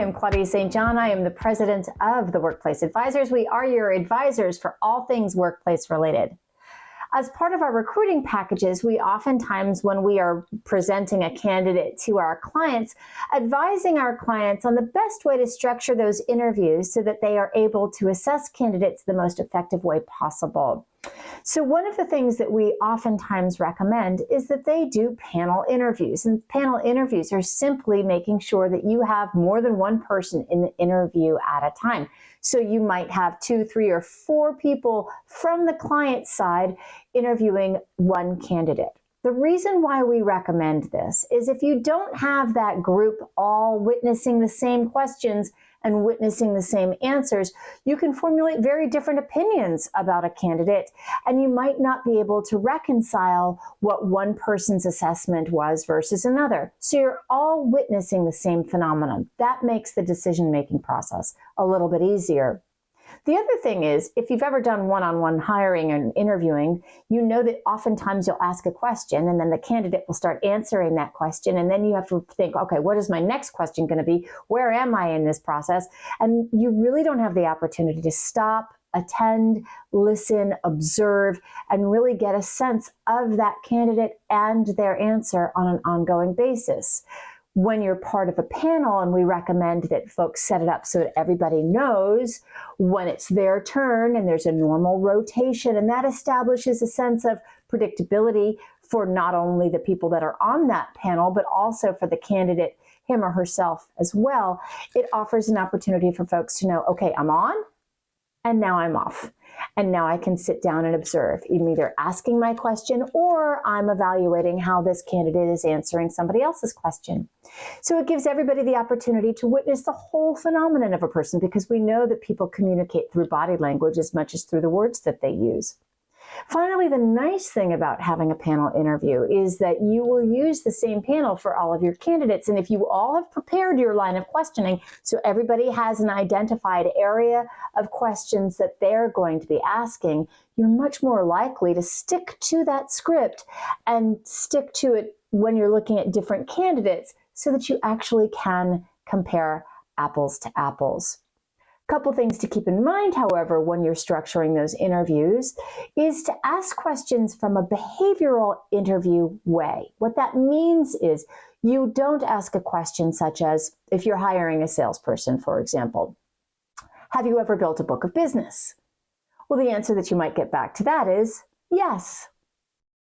am Claudia St. I am the president of the Workplace Advisors. We are your advisors for all things workplace related. As part of our recruiting packages, we oftentimes, when we are presenting a candidate to our clients, advising our clients on the best way to structure those interviews so that they are able to assess candidates the most effective way possible. So one of the things that we oftentimes recommend is that they do panel interviews. And panel interviews are simply making sure that you have more than one person in the interview at a time. So you might have 2, 3, or 4 people from the client side interviewing one candidate. The reason why we recommend this is if you don't have that group all witnessing the same questions and witnessing the same answers, you can formulate very different opinions about a candidate, and you might not be able to reconcile what one person's assessment was versus another. So you're all witnessing the same phenomenon. That makes the decision-making process a little bit easier. The other thing is, if you've ever done one-on-one hiring and interviewing, you know that oftentimes you'll ask a question and then the candidate will start answering that question. And then you have to think, okay, what is my next question going to be? Where am I in this process? And you really don't have the opportunity to stop, attend, listen, observe, and really get a sense of that candidate and their answer on an ongoing basis. When you're part of a panel, and we recommend that folks set it up so that everybody knows when it's their turn and there's a normal rotation, and that establishes a sense of predictability for not only the people that are on that panel, but also for the candidate, him or herself as well. It offers an opportunity for folks to know, okay, I'm on, and now I'm off. And now I can sit down and observe. I'm either asking my question or I'm evaluating how this candidate is answering somebody else's question. So it gives everybody the opportunity to witness the whole phenomenon of a person, because we know that people communicate through body language as much as through the words that they use. Finally, the nice thing about having a panel interview is that you will use the same panel for all of your candidates. And if you all have prepared your line of questioning, so everybody has an identified area of questions that they're going to be asking, you're much more likely to stick to that script and stick to it when you're looking at different candidates so that you actually can compare apples to apples. Couple things to keep in mind, however, when you're structuring those interviews is to ask questions from a behavioral interview way. What that means is you don't ask a question such as, if you're hiring a salesperson, for example, have you ever built a book of business? Well, the answer that you might get back to that is yes.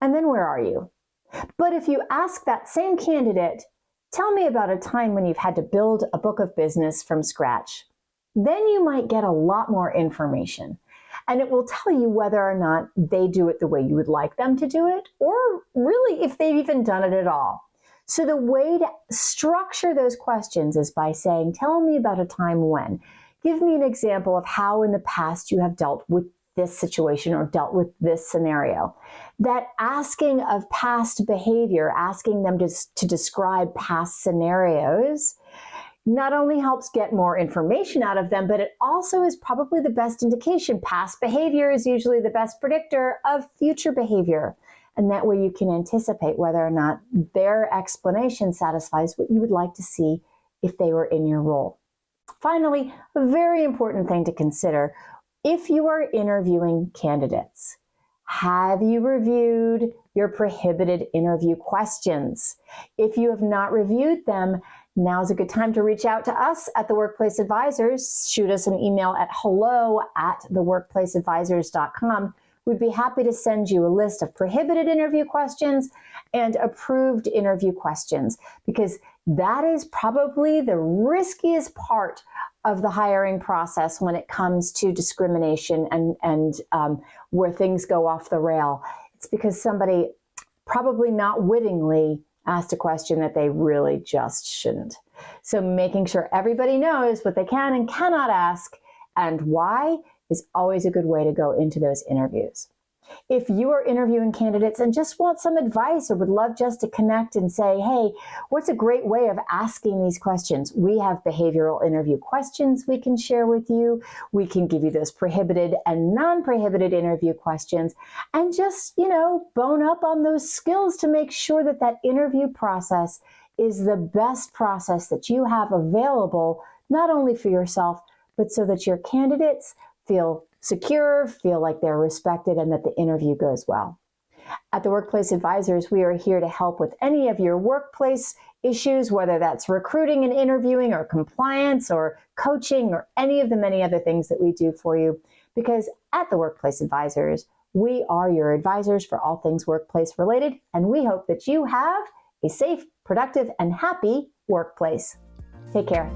And then where are you? But if you ask that same candidate, tell me about a time when you've had to build a book of business from scratch, then you might get a lot more information, and it will tell you whether or not they do it the way you would like them to do it, or really if they've even done it at all. So the way to structure those questions is by saying, tell me about a time when. Give me an example of how in the past you have dealt with this situation or dealt with this scenario. That asking of past behavior, asking them to describe past scenarios, not only helps get more information out of them, but it also is probably the best indication. Past behavior is usually the best predictor of future behavior. And that way you can anticipate whether or not their explanation satisfies what you would like to see if they were in your role. Finally, a very important thing to consider, if you are interviewing candidates, have you reviewed your prohibited interview questions? If you have not reviewed them, now's a good time to reach out to us at the Workplace Advisors. Shoot us an email at hello@theworkplaceadvisors.com. We'd be happy to send you a list of prohibited interview questions and approved interview questions, because that is probably the riskiest part of the hiring process when it comes to discrimination and where things go off the rail. It's because somebody probably not wittingly asked a question that they really just shouldn't. So making sure everybody knows what they can and cannot ask and why is always a good way to go into those interviews. If you are interviewing candidates and just want some advice or would love just to connect and say, hey, what's a great way of asking these questions? We have behavioral interview questions we can share with you. We can give you those prohibited and non-prohibited interview questions and just, bone up on those skills to make sure that that interview process is the best process that you have available not only for yourself, but so that your candidates feel secure, feel like they're respected, and that the interview goes well. At the Workplace Advisors, we are here to help with any of your workplace issues, whether that's recruiting and interviewing or compliance or coaching or any of the many other things that we do for you. Because at the Workplace Advisors, we are your advisors for all things workplace related, and we hope that you have a safe, productive, and happy workplace. Take care.